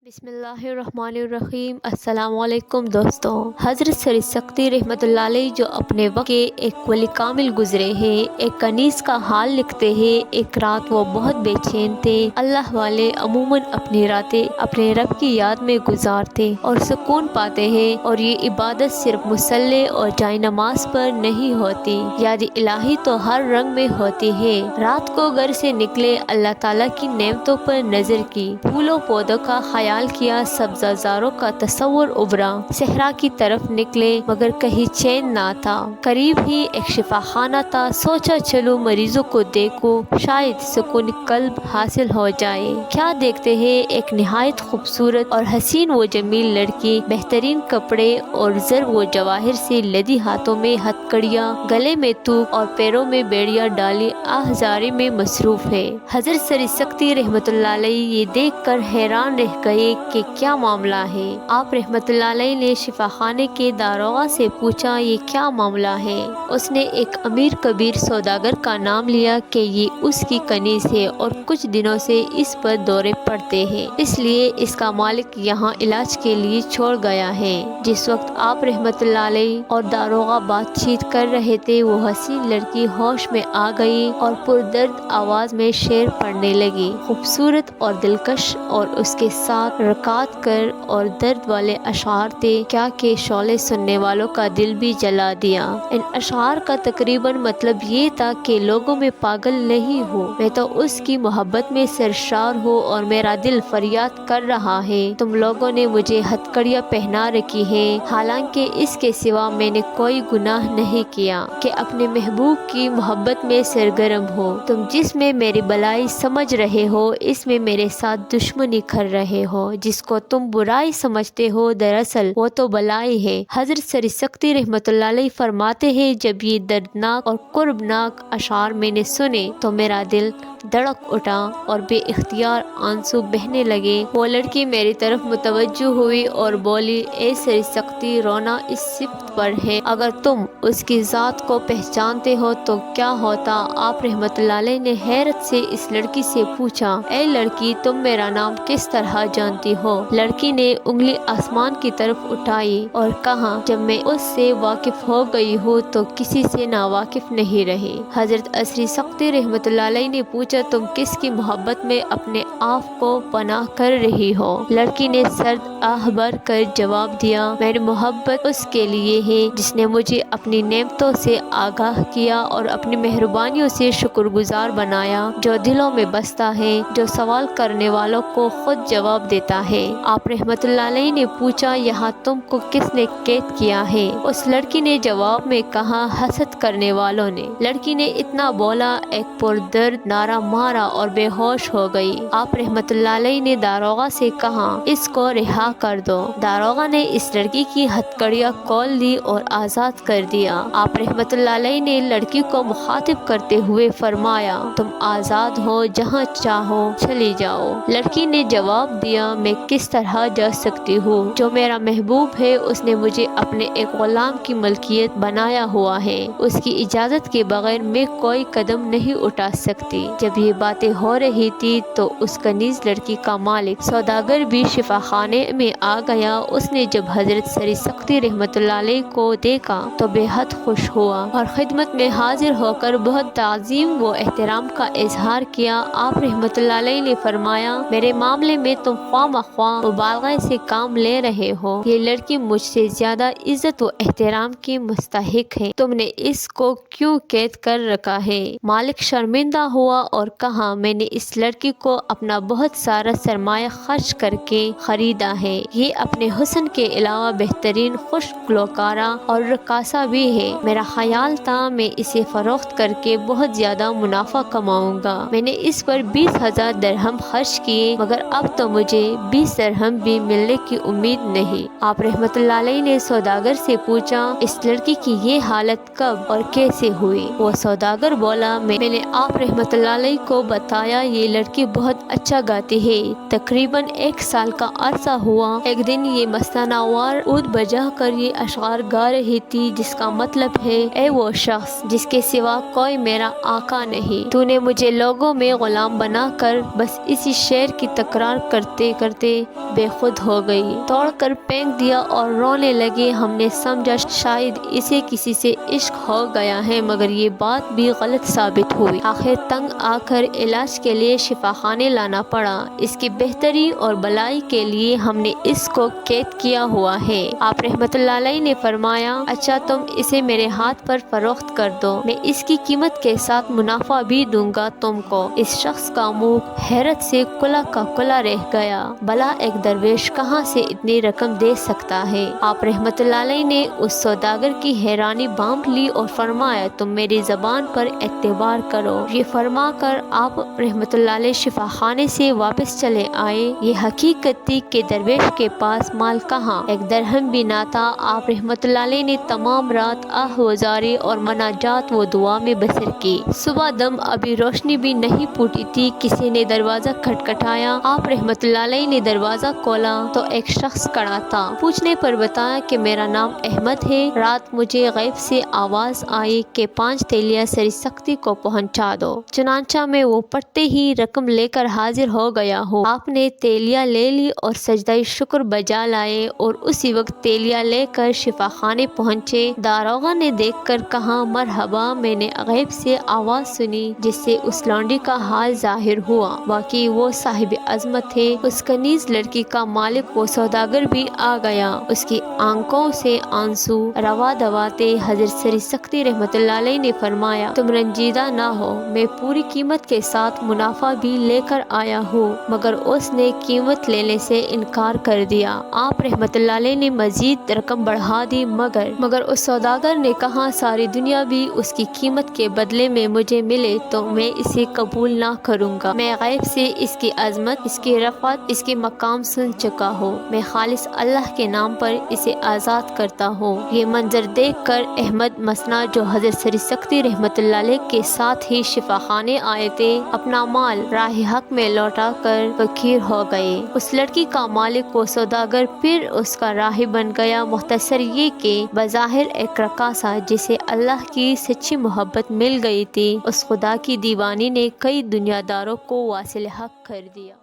بسم اللہ الرحمن الرحیم۔ السلام علیکم دوستوں۔ حضرت سر سختی رحمۃ اللہ علیہ جو اپنے وقت کے ایک ولی کامل گزرے ہیں، ایک کنیز کا حال لکھتے ہیں۔ ایک رات وہ بہت بے چین تھے۔ اللہ والے عموماً اپنی راتیں اپنے رب کی یاد میں گزارتے اور سکون پاتے ہیں، اور یہ عبادت صرف مصلی اور جائے نماز پر نہیں ہوتی، یاد الہی تو ہر رنگ میں ہوتی ہے۔ رات کو گھر سے نکلے، اللہ تعالیٰ کی نعمتوں پر نظر کی، پھولوں پودوں کا خیال کیا، سبزہ زاروں کا تصور ابھرا۔ صحرا کی طرف نکلے مگر کہیں چین نہ تھا۔ قریب ہی ایک شفا خانہ تھا، سوچا چلو مریضوں کو دیکھو، شاید سکون قلب حاصل ہو جائے۔ کیا دیکھتے ہیں، ایک نہایت خوبصورت اور حسین و جمیل لڑکی، بہترین کپڑے اور زر و جواہر سے لدی، ہاتھوں میں ہتھ کڑیاں، گلے میں توق اور پیروں میں بیڑیاں ڈالی آہزاری میں مصروف ہے۔ حضرت سر سختی رحمۃ اللہ علیہ یہ دیکھ کر حیران رہ گئے کہ کیا معاملہ ہے۔ آپ رحمۃ اللہ علیہ نے شفا خانے کے داروغہ سے پوچھا، یہ کیا معاملہ ہے؟ اس نے ایک امیر کبیر سوداگر کا نام لیا کہ یہ اس کی کنیز ہے اور کچھ دنوں سے اس پر دورے پڑتے ہیں، اس لیے اس کا مالک یہاں علاج کے لیے چھوڑ گیا ہے۔ جس وقت آپ رحمۃ اللہ علیہ اور داروغہ بات چیت کر رہے تھے، وہ حسین لڑکی ہوش میں آ گئی اور پردرد آواز میں شعر پڑھنے لگی۔ خوبصورت اور دلکش اور اس کے ساتھ رکعت کر اور درد والے اشعار تھے، کیا کہ شعلے سننے والوں کا دل بھی جلا دیا۔ ان اشعار کا تقریباً مطلب یہ تھا کہ لوگوں میں پاگل نہیں ہوں، میں تو اس کی محبت میں سرشار ہوں اور میرا دل فریاد کر رہا ہے، تم لوگوں نے مجھے ہتھکڑیاں پہنا رکھی ہے، حالانکہ اس کے سوا میں نے کوئی گناہ نہیں کیا کہ اپنے محبوب کی محبت میں سرگرم ہو۔ تم جس میں میری بلائی سمجھ رہے ہو، اس میں میرے ساتھ دشمنی کر رہے ہو، جس کو تم برائی سمجھتے ہو دراصل وہ تو بلائی ہے۔ حضرت سر سختی رحمۃ اللہ علیہ فرماتے ہیں، جب یہ دردناک اور کربناک اشعار میں نے سنے تو میرا دل دھڑک اٹھا اور بے اختیار آنسو بہنے لگے۔ وہ لڑکی میری طرف متوجہ ہوئی اور بولی، اے سر سختی، رونا اس صفت پر ہے، اگر تم اس کی ذات کو پہچانتے ہو تو کیا ہوتا؟ آپ رحمۃ اللہ علیہ نے حیرت سے اس لڑکی سے پوچھا، اے لڑکی، تم میرا نام کس طرح جانتی ہو؟ لڑکی نے انگلی آسمان کی طرف اٹھائی اور کہا، جب میں اس سے واقف ہو گئی ہوں تو کسی سے ناواقف نہیں رہی۔ حضرت سر سختی رحمۃ اللہ علیہ نے پوچھا، تم کس کی محبت میں اپنے آپ کو پناہ کر رہی ہو؟ لڑکی نے سرد آہ بھر کر جواب دیا، میری محبت اس کے لیے ہے جس نے مجھے اپنی نعمتوں سے آگاہ کیا اور اپنی مہربانیوں سے شکر گزار بنایا، جو دلوں میں بستا ہے، جو سوال کرنے والوں کو خود جواب دیتا ہے۔ آپ رحمۃ اللہ علیہ نے پوچھا، یہاں تم کو کس نے قید کیا ہے؟ اس لڑکی نے جواب میں کہا، حسد کرنے والوں نے۔ لڑکی نے اتنا بولا، ایک پردرد نعرہ مارا اور بے ہوش ہو گئی۔ آپ رحمۃ اللہ علیہ نے داروغہ سے کہا، اس کو رہا کر دو۔ داروغہ نے اس لڑکی کی ہتھکڑیاں کھول دی اور آزاد کر دیا۔ آپ رحمۃ اللہ علیہ نے لڑکی کو مخاطب کرتے ہوئے فرمایا، تم آزاد ہو، جہاں چاہو چلی جاؤ۔ لڑکی نے جواب دیا، میں کس طرح جا سکتی ہوں؟ جو میرا محبوب ہے اس نے مجھے اپنے ایک غلام کی ملکیت بنایا ہوا ہے، اس کی اجازت کے بغیر میں کوئی قدم نہیں اٹھا سکتی۔ جب یہ باتیں ہو رہی تھی تو اس کنیز لڑکی کا مالک سوداگر بھی شفا خانے میں آ گیا۔ اس نے جب حضرت سر سختی رحمۃ اللہ علیہ کو دیکھا تو بے حد خوش ہوا اور خدمت میں حاضر ہو کر بہت تعظیم و احترام کا اظہار کیا۔ آپ رحمۃ اللہ علیہ نے فرمایا، میرے معاملے میں تم خواہ مخواہ مبالغے سے کام لے رہے ہو، یہ لڑکی مجھ سے زیادہ عزت و احترام کی مستحق ہے، تم نے اس کو کیوں قید کر رکھا ہے؟ مالک شرمندہ ہوا اور کہا، میں نے اس لڑکی کو اپنا بہت سارا سرمایہ خرچ کر کے خریدا ہے، یہ اپنے حسن کے علاوہ بہترین خوش گلوکارہ اور رقاصہ بھی ہے، میرا خیال تھا میں اسے فروخت کر کے بہت زیادہ منافع کماؤں گا، میں نے اس پر 20,000 درہم خرچ کیے، مگر اب تو مجھے 20 درہم بھی ملنے کی امید نہیں۔ آپ رحمۃ اللہ علیہ نے سوداگر سے پوچھا، اس لڑکی کی یہ حالت کب اور کیسے ہوئی؟ وہ سوداگر بولا، میں نے آپ رحمۃ اللہ علیہ علیہ کو بتایا یہ لڑکی بہت اچھا گاتی ہے۔ تقریباً 1 سال کا عرصہ ہوا۔ ایک دن یہ مستہ نوار عود بجا کر یہ اشعار گا رہی تھی جس کا مطلب ہے اے وہ شخص جس کے سوا کوئی میرا آقا نہیں، تو نے مجھے لوگوں میں غلام بنا کر بس اسی شعر کی تکرار کرتے کرتے بے خود ہو گئی، توڑ کر پھینک دیا اور رونے لگے۔ ہم نے سمجھا شاید اسے کسی سے عشق ہو گیا ہے، مگر یہ بات بھی غلط ثابت ہوئی۔ آخر تنگ آ کر علاج کے لیے شفا خانے لانا پڑا۔ اس کی بہتری اور بلائی کے لیے ہم نے اس کو قید کیا ہوا ہے۔ آپ رحمت اللہ علیہ نے فرمایا اچھا تم اسے میرے ہاتھ پر فروخت کر دو، میں اس کی قیمت کے ساتھ منافع بھی دوں گا تم کو۔ اس شخص کا منہ حیرت سے کھلا کا کھلا رہ گیا، بھلا ایک درویش کہاں سے اتنی رقم دے سکتا ہے؟ آپ رحمت اللہ علیہ نے اس سوداگر کی حیرانی بانپ لی اور فرمایا تم میری زبان پر اعتبار کرو۔ یہ فرما کر آپ رحمت اللہ علیہ شفا خانے سے واپس چلے آئے۔ یہ حقیقت تھی کہ درویش کے پاس مال کہاں، ایک درہم بھی نہ تھا۔ آپ رحمت اللہ علیہ نے تمام رات آہ وزاری اور مناجات و دعا میں بسر کی۔ صبح دم ابھی روشنی بھی نہیں پھوٹی تھی، کسی نے دروازہ کھٹکھٹایا۔ آپ رحمت اللہ علیہ نے دروازہ کھولا تو ایک شخص کھڑا تھا۔ پوچھنے پر بتایا کہ میرا نام احمد ہے، رات مجھے غیب سے آواز آئی کہ 5 تیلیاں سری سختی کو پہنچا دو، چنانچہ میں وہ پڑھتے ہی رقم لے کر حاضر ہو گیا ہوں۔ آپ نے تیلیاں لے لی اور سجدہ شکر بجا لائے اور اسی وقت تیلیاں لے کر شفا خانے پہنچے۔ داروغہ نے دیکھ کر کہا مرحبا، میں نے غیب سے آواز سنی جس سے اس لونڈی کا حال ظاہر ہوا، واقعی وہ صاحب عظمت ہے۔ اس کنیز لڑکی کا مالک وہ سوداگر بھی آ گیا، اس کی آنکھوں سے آنسو روا دواتے حضرت سری سختی رحمت اللہ علیہ نے فرمایا تم رنجیدہ نہ ہو، میں پوری قیمت کے ساتھ منافع بھی لے کر آیا ہوں، مگر اس نے قیمت لینے سے انکار کر دیا۔ آپ رحمت اللہ علیہ نے مزید رقم بڑھا دی، مگر اس سوداگر نے کہا ساری دنیا بھی اس کی قیمت کے بدلے میں مجھے ملے تو میں اسے قبول نہ کروں گا۔ میں غیب سے اس کی عظمت، اس کی رفعت، اس کے مقام سن چکا ہوں، میں خالص اللہ کے نام پر اسے آزاد کرتا ہوں۔ یہ منظر دیکھ کر احمد مسنا جو حضرت سری سختی رحمت اللہ علیہ کے ساتھ ہی شفا خانے آئے تھے، اپنا مال راہ حق میں لوٹا کر فقیر ہو گئے۔ اس لڑکی کا مالک وہ سوداگر پھر اس کا راہی بن گیا۔ مختصر یہ کہ بظاہر ایک رقاصہ جسے اللہ کی سچی محبت مل گئی تھی، اس خدا کی دیوانی نے کئی دنیا داروں کو واصل حق کر دیا۔